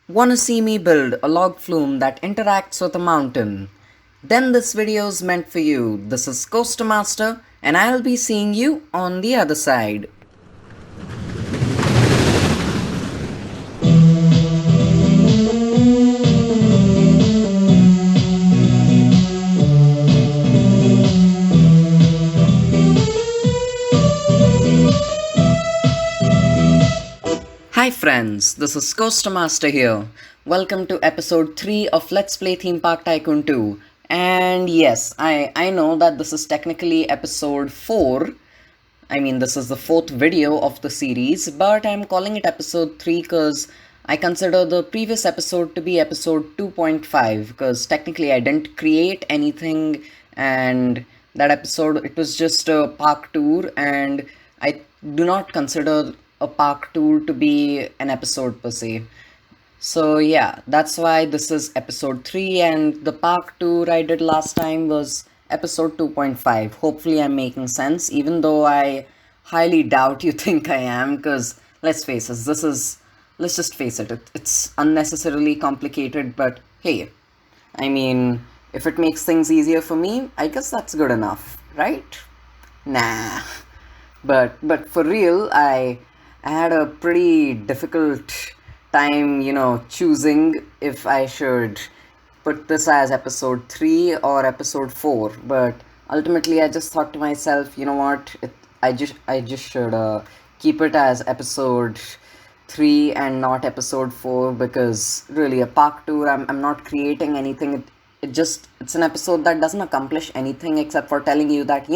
Wanna see me build a log flume that interacts with a mountain? Then this video is meant for you. This is QoasterMaster, and I'll be seeing you on the other side. Hi friends, this is QoasterMaster here. Welcome to episode 3 of Let's Play Theme Park Tycoon 2. And yes, I know that this is technically episode 4. I mean, this is the 4th video of the series, but I'm calling it episode 3 because I consider the previous episode to be episode 2.5 because technically I didn't create anything, and that episode, it was just a park tour, and I do not consider a park tour to be an episode per se. So yeah, that's why this is episode 3, and the park tour I did last time was episode 2.5. Hopefully I'm making sense, even though I highly doubt you think I am, because let's face it, let's just face it, it's unnecessarily complicated, but hey, I mean, if it makes things easier for me, I guess that's good enough, right? Nah. But for real, I had a pretty difficult time, choosing if I should put this as episode 3 or episode 4. But ultimately, I just thought to myself, you know what? I just should keep it as episode 3 and not episode 4, because really a park tour, I'm not creating anything. It's an episode that doesn't accomplish anything except for telling you that,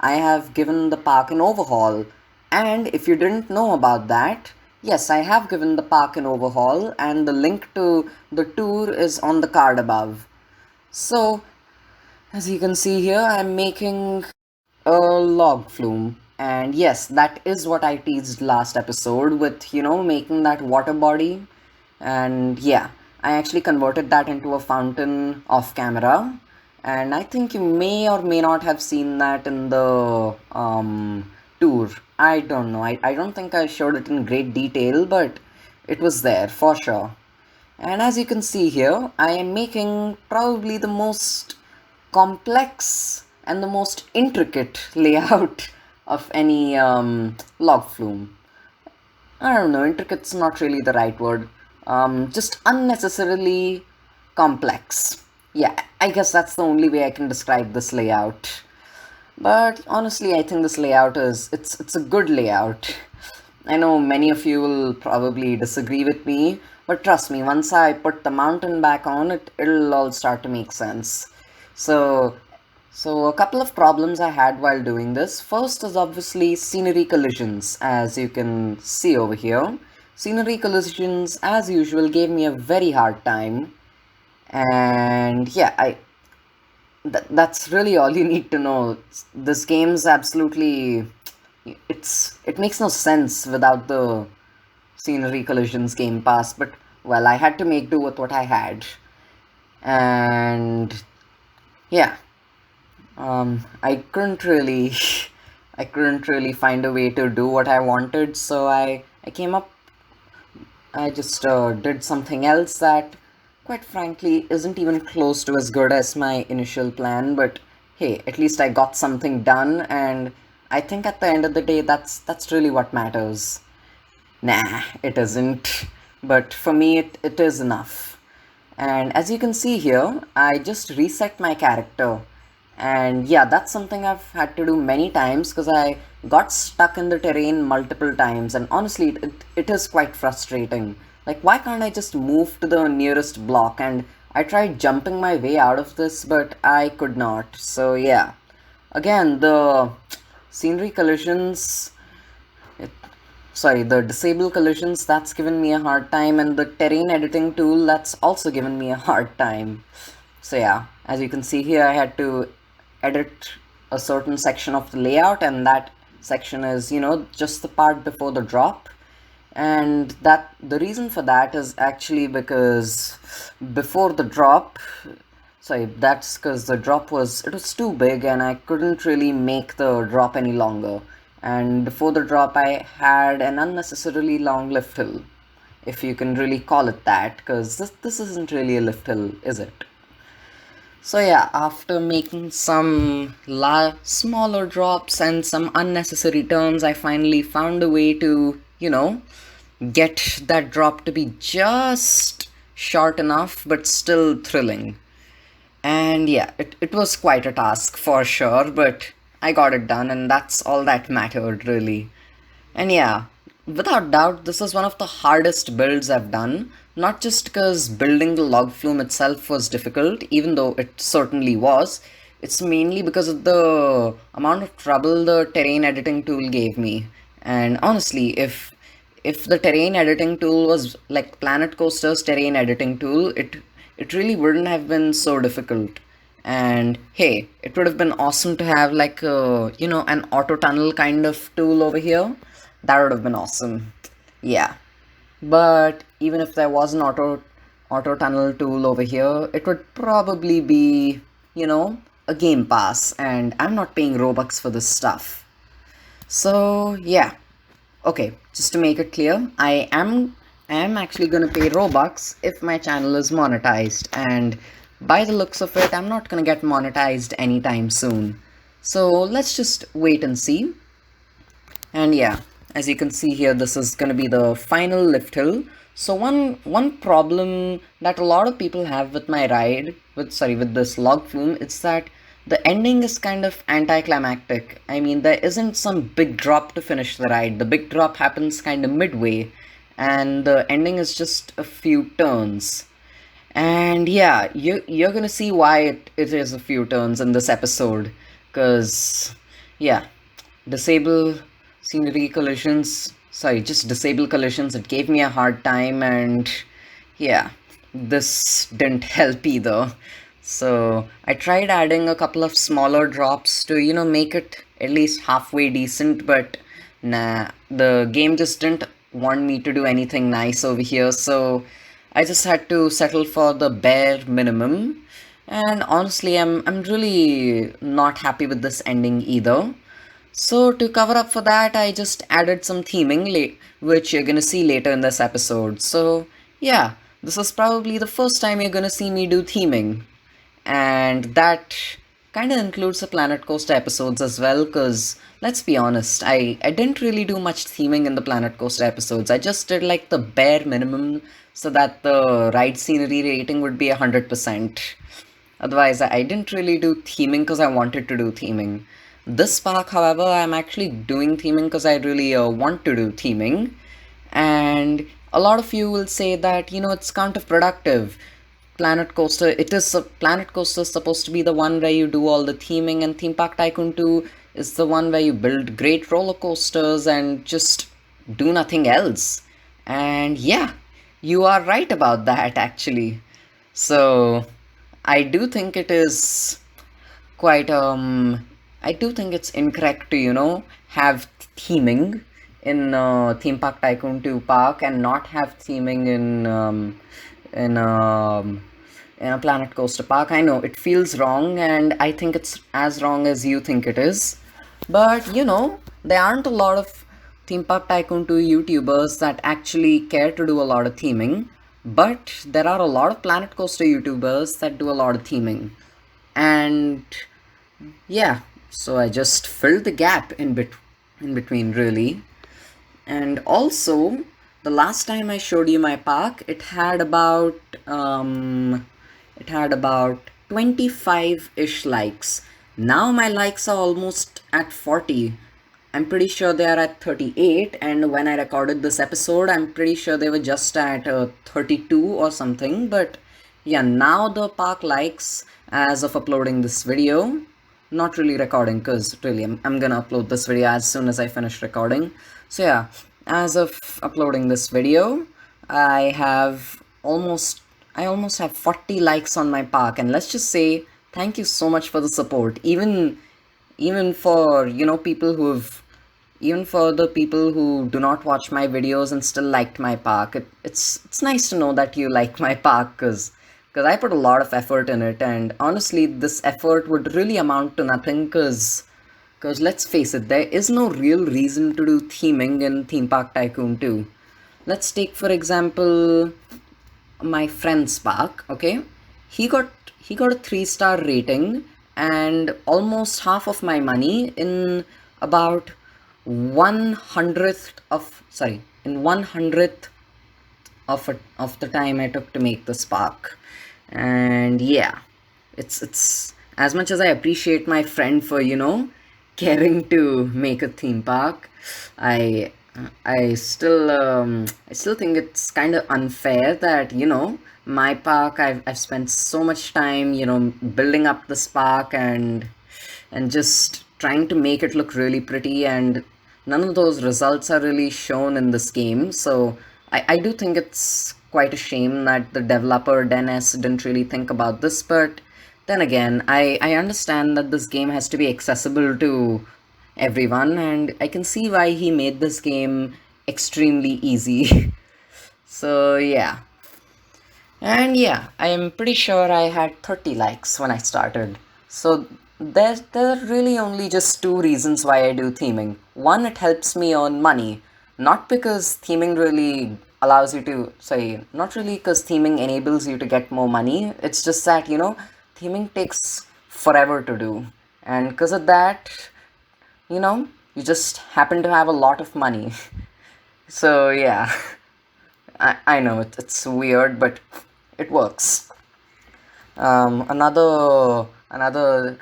I have given the park an overhaul. And if you didn't know about that, yes, I have given the park an overhaul, and the link to the tour is on the card above. So, as you can see here, I'm making a log flume. And yes, that is what I teased last episode with, making that water body. And yeah, I actually converted that into a fountain off camera. And I think you may or may not have seen that in the tour. I don't know. I don't think I showed it in great detail, but it was there for sure. And as you can see here, I am making probably the most complex and the most intricate layout of any log flume. I don't know, intricate's not really the right word. Just unnecessarily complex. Yeah, I guess that's the only way I can describe this layout. But honestly, I think this layout it's a good layout. I know many of you will probably disagree with me, but trust me, once I put the mountain back on it, it'll all start to make sense. So, so a couple of problems I had while doing this. First is obviously scenery collisions, as you can see over here. Scenery collisions, as usual, gave me a very hard time. And yeah, that's really all you need to know. This game's absolutely, it makes no sense without the scenery collisions game pass, but well, I had to make do with what I had. And yeah, I couldn't really I couldn't really find a way to do what I wanted, so I came up, I just did something else that, quite frankly, isn't even close to as good as my initial plan, but hey, at least I got something done, and I think at the end of the day, that's really what matters. Nah, it isn't, but for me, it is enough. And as you can see here, I just reset my character. And yeah, that's something I've had to do many times because I got stuck in the terrain multiple times, and honestly, it is quite frustrating. Like, why can't I just move to the nearest block? And I tried jumping my way out of this, but I could not. So yeah, again, the scenery collisions, sorry, the disable collisions, that's given me a hard time, and the terrain editing tool, that's also given me a hard time. So yeah, as you can see here, I had to edit a certain section of the layout, and that section is, just the part before the drop. And that the reason for that is actually because before the drop, sorry, that's because the drop was too big and I couldn't really make the drop any longer. And before the drop, I had an unnecessarily long lift hill. if you can really call it that, because this isn't really a lift hill, is it? So yeah, after making some smaller drops and some unnecessary turns, I finally found a way to, get that drop to be just short enough but still thrilling. And yeah, it was quite a task for sure, but I got it done, and that's all that mattered, really. And yeah, without doubt, this is one of the hardest builds I've done. Not just because building the log flume itself was difficult, even though it certainly was, it's mainly because of the amount of trouble the terrain editing tool gave me. And honestly, if the terrain editing tool was like Planet Coaster's terrain editing tool, it really wouldn't have been so difficult. And hey, it would have been awesome to have like an auto tunnel kind of tool over here. That would have been awesome. Yeah. But even if there was an auto tunnel tool over here, it would probably be, a game pass, and I'm not paying Robux for this stuff. So yeah. Okay, just to make it clear, I am actually gonna pay Robux if my channel is monetized, and by the looks of it, I'm not gonna get monetized anytime soon. So let's just wait and see. And yeah, as you can see here, this is gonna be the final lift hill. So one problem that a lot of people have with my ride, with this log flume, it's that the ending is kind of anticlimactic. I mean, there isn't some big drop to finish the ride. The big drop happens kind of midway, and the ending is just a few turns. And yeah, you're gonna see why it is a few turns in this episode. Cause yeah, disable scenery collisions. Sorry, just disable collisions. It gave me a hard time, and yeah, this didn't help either. So I tried adding a couple of smaller drops to, make it at least halfway decent, but nah, the game just didn't want me to do anything nice over here, so I just had to settle for the bare minimum. And honestly, I'm really not happy with this ending either. So to cover up for that, I just added some theming, which you're gonna see later in this episode. So yeah, this is probably the first time you're gonna see me do theming. And that kind of includes the Planet Coaster episodes as well, because let's be honest, I didn't really do much theming in the Planet Coaster episodes. I just did like the bare minimum so that the ride scenery rating would be 100%. Otherwise, I didn't really do theming because I wanted to do theming. This park, however, I'm actually doing theming because I really want to do theming. And a lot of you will say that, it's counterproductive. Planet Coaster is supposed to be the one where you do all the theming, and Theme Park Tycoon 2 is the one where you build great roller coasters and just do nothing else. And yeah, you are right about that actually. So I do think it is quite I do think it's incorrect to, have theming in Theme Park Tycoon 2 park and not have theming in a Planet Coaster park. I know it feels wrong, and I think it's as wrong as you think it is. But there aren't a lot of Theme Park Tycoon 2 YouTubers that actually care to do a lot of theming. But there are a lot of Planet Coaster YouTubers that do a lot of theming. And yeah, so I just filled the gap in between, really. And also, the last time I showed you my park, it had about 25-ish likes. Now my likes are almost at 40. I'm pretty sure they are at 38, and when I recorded this episode, I'm pretty sure they were just at 32 or something. But yeah, now the park likes, as of uploading this video, not really recording, because really I'm gonna upload this video as soon as I finish recording. So yeah, as of uploading this video, I almost have 40 likes on my park, and let's just say thank you so much for the support. Even for even for the people who do not watch my videos and still liked my park. It's nice to know that you like my park, because I put a lot of effort in it, and honestly, this effort would really amount to nothing, because let's face it, there is no real reason to do theming in Theme Park Tycoon 2. let's take for example my friend Spark. Okay, he got he got a 3-star rating and almost half of my money in about 1/100th of sorry in 1/100th of the time I took to make the Spark. And yeah, it's as much as I appreciate my friend for caring to make a theme park, I I still think it's kind of unfair that my park I've spent so much time building up the Spark and just trying to make it look really pretty, and none of those results are really shown in this game. So I do think it's quite a shame that the developer Dennis didn't really think about this, but then again, I understand that this game has to be accessible to everyone, and I can see why he made this game extremely easy. So yeah. And yeah, I'm pretty sure I had 30 likes when I started. So there are really only just two reasons why I do theming. One, it helps me earn money. Not because theming really allows you to, sorry, not really because theming enables you to get more money. It's just that, theming takes forever to do. And because of that, you just happen to have a lot of money. So yeah, I know it's weird, but it works. Another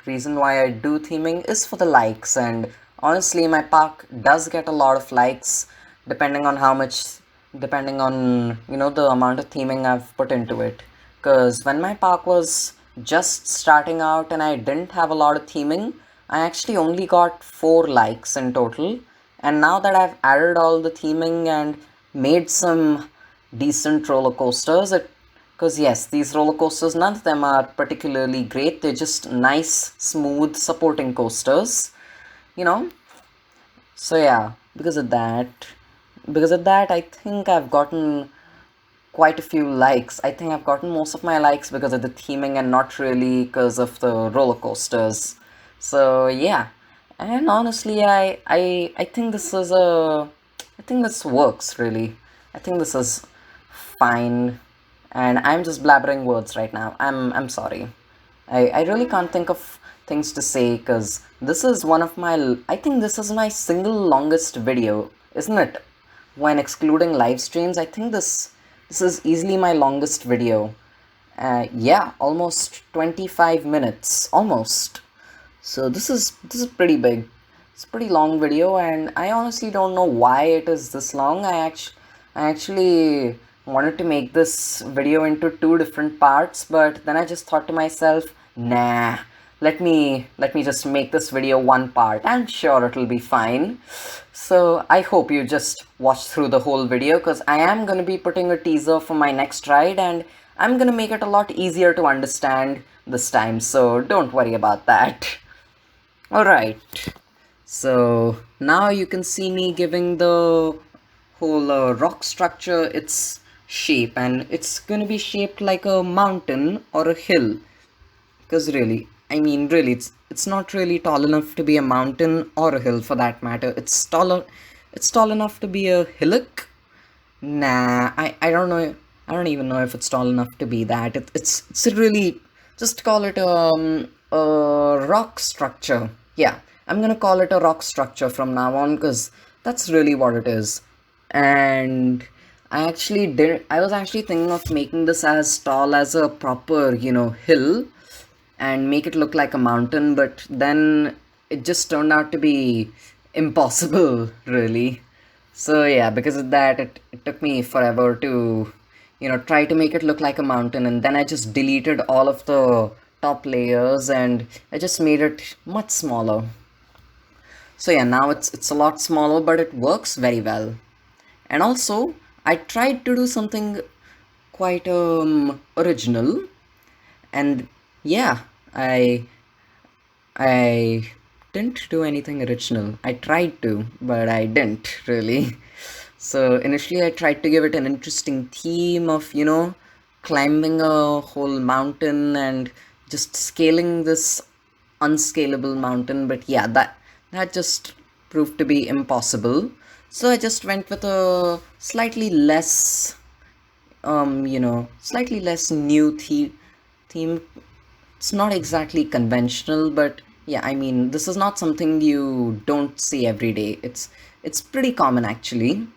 reason why I do theming is for the likes, and honestly, my park does get a lot of likes, depending on depending on the amount of theming I've put into it. Because when my park was just starting out and I didn't have a lot of theming, I actually only got 4 likes in total. And now that I've added all the theming and made some decent roller coasters, because yes, these roller coasters, none of them are particularly great. They're just nice, smooth, supporting coasters, you know. So yeah, because of that, I think I've gotten quite a few likes. I think I've gotten most of my likes because of the theming and not really because of the roller coasters. So yeah, and honestly, I think I think this works really. I think this is fine, and I'm just blabbering words right now. I'm sorry. I really can't think of things to say because this is one of my, I think this is my single longest video, isn't it? When excluding live streams, I think this is easily my longest video. Yeah, almost 25 minutes, almost. So this is pretty big. It's a pretty long video, and I honestly don't know why it is this long. I actually wanted to make this video into 2 different parts, but then I just thought to myself, nah, let me just make this video one part. I'm sure it'll be fine. So I hope you just watch through the whole video, because I am going to be putting a teaser for my next ride, and I'm going to make it a lot easier to understand this time, so don't worry about that. Alright, so now you can see me giving the whole rock structure its shape, and it's gonna be shaped like a mountain or a hill. Because really, I mean, really, it's not really tall enough to be a mountain or a hill for that matter. It's tall enough to be a hillock. Nah, I don't know. I don't even know if it's tall enough to be that. It's really, just call it a rock structure. Yeah, I'm gonna call it a rock structure from now on, because that's really what it is. And I was actually thinking of making this as tall as a proper, hill, and make it look like a mountain, but then it just turned out to be impossible, really. So yeah, because of that, it took me forever to, try to make it look like a mountain, and then I just deleted all of the top layers and I just made it much smaller. So yeah, now it's a lot smaller, but it works very well. And also, I tried to do something quite original, and yeah, I didn't do anything original. I tried to, but I didn't really. So initially I tried to give it an interesting theme of, climbing a whole mountain and just scaling this unscalable mountain, but yeah, that just proved to be impossible. So I just went with a slightly less, slightly less new theme. It's not exactly conventional, but yeah, I mean, this is not something you don't see every day. It's pretty common actually.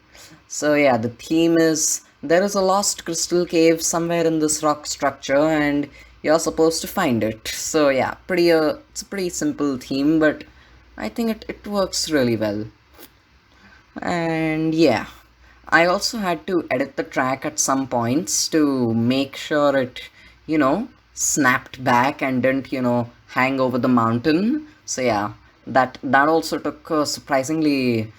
So yeah, the theme is there is a lost crystal cave somewhere in this rock structure, and you're supposed to find it. So yeah, it's a pretty simple theme, but I think it works really well. And yeah, I also had to edit the track at some points to make sure it, snapped back and didn't, hang over the mountain. So yeah, that also took a surprisingly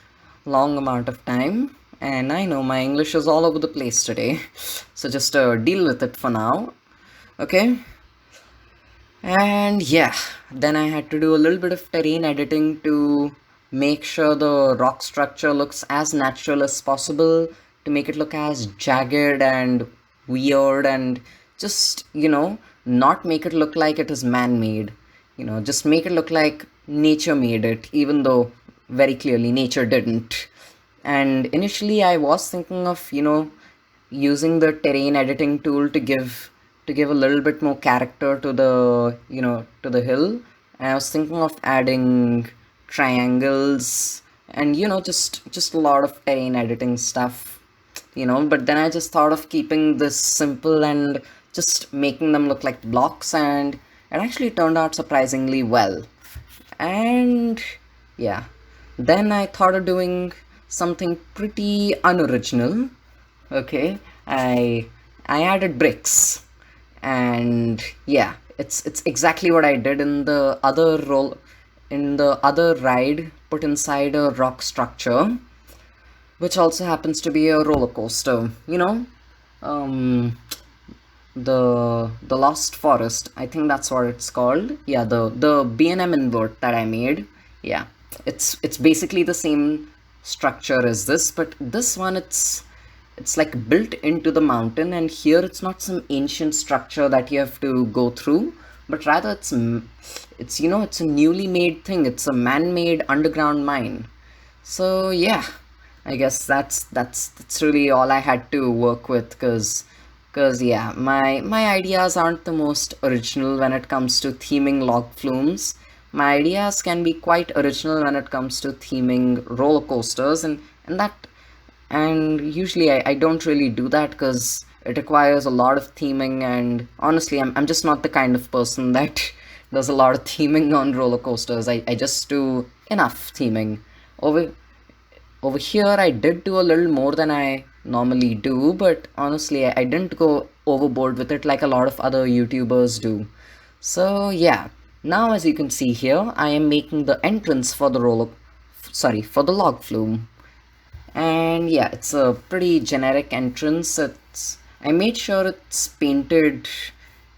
long amount of time. And I know my English is all over the place today, so just deal with it for now. Okay. And yeah, then I had to do a little bit of terrain editing to make sure the rock structure looks as natural as possible, to make it look as jagged and weird, and just, not make it look like it is man made. Just make it look like nature made it, even though very clearly nature didn't. And initially, I was thinking of, using the terrain editing tool to give a little bit more character to the to the hill. And I was thinking of adding triangles and just a lot of terrain editing stuff, but then I just thought of keeping this simple and just making them look like blocks, and it actually turned out surprisingly well. And yeah, then I thought of doing something pretty unoriginal. Okay, I added bricks, and yeah, it's exactly what I did in the other ride put inside a rock structure, which also happens to be a roller coaster. Um, the Lost Forest. I think that's what it's called. Yeah, the B&M invert that I made. Yeah, it's basically the same structure as this, but this one it's like built into the mountain, and here it's not some ancient structure that you have to go through, but rather it's a newly made thing. It's a man-made underground mine. So yeah, I guess that's really all I had to work with, cause yeah, my ideas aren't the most original when it comes to theming log flumes. My ideas can be quite original when it comes to theming roller coasters, and usually I don't really do that because it requires a lot of theming, and honestly I'm just not the kind of person that does a lot of theming on roller coasters. I just do enough theming. Over over here, I did do a little more than I normally do, but honestly, I didn't go overboard with it like a lot of other YouTubers do. So yeah, now as you can see here, I am making the entrance for for the log flume. And yeah, it's a pretty generic entrance. I made sure it's painted,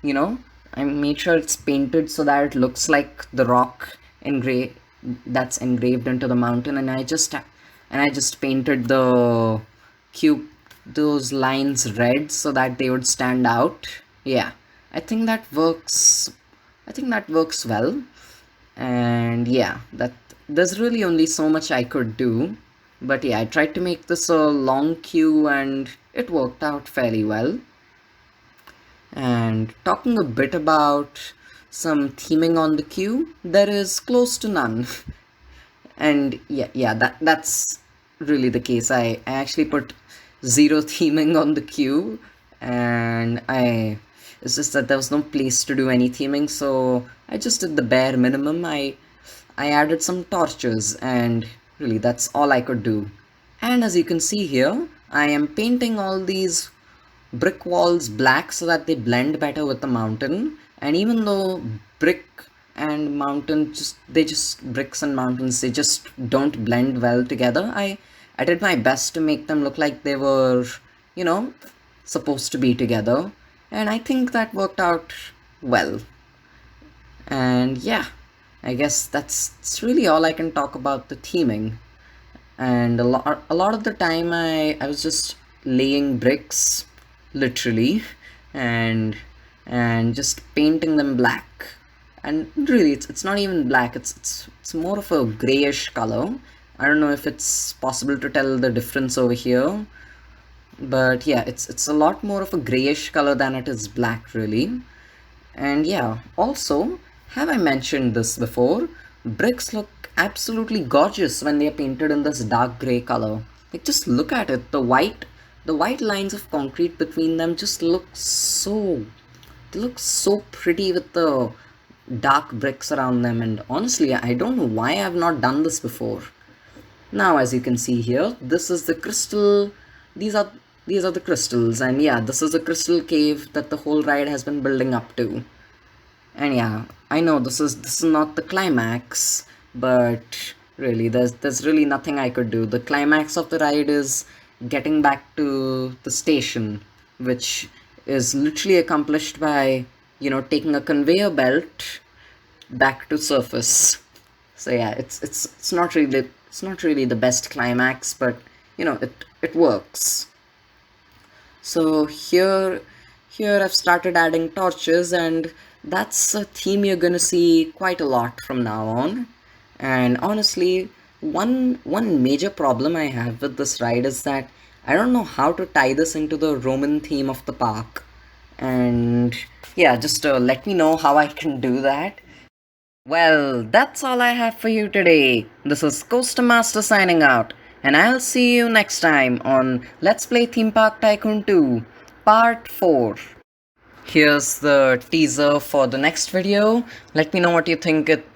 you know, I made sure it's painted so that it looks like the rock that's engraved into the mountain, and I just painted the cube those lines red so that they would stand out. Yeah, I think that works. I think that works well. And yeah, that there's really only so much I could do, but yeah, I tried to make this a long queue and it worked out fairly well. And talking a bit about some theming on the queue, there is close to none. And yeah, that's really the case. I actually put zero theming on the queue, and I it's just that there was no place to do any theming, so I just did the bare minimum. I added some torches, and really that's all I could do. And as you can see here, I am painting all these brick walls black so that they blend better with the mountain. And even though brick and mountain just bricks and mountains, they just don't blend well together, I did my best to make them look like they were, you know supposed to be together, and I think that worked out well. And yeah, I guess that's really all I can talk about the theming. And a lot of the time I was just laying bricks, literally, and just painting them black. And really, it's not even black. It's more of a grayish color, I don't know if it's possible to tell the difference over here, but yeah, it's a lot more of a grayish color than it is black, really. And yeah, also, have I mentioned this before? Bricks look absolutely gorgeous when they are painted in this dark gray color. Like, just look at it. The white lines of concrete between them just they look so pretty with the dark bricks around them. And honestly, I don't know why I've not done this before. Now, as you can see here, this is the crystal. These are these are the crystals, and yeah, this is the crystal cave that the whole ride has been building up to. And yeah, I know this is not the climax, but really there's really nothing I could do. The climax of the ride is getting back to the station, which is literally accomplished by, taking a conveyor belt back to surface. So yeah, it's not really the best climax, but it works. So here I've started adding torches, and that's a theme you're gonna see quite a lot from now on. And honestly, one major problem I have with this ride is that I don't know how to tie this into the Roman theme of the park. And yeah, just let me know how I can do that. Well, that's all I have for you today. This is QoasterMaster signing out, and I'll see you next time on Let's Play Theme Park Tycoon 2, Part 4. Here's the teaser for the next video. Let me know what you think it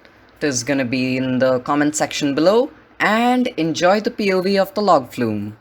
is gonna be in the comment section below, and enjoy the POV of the log flume.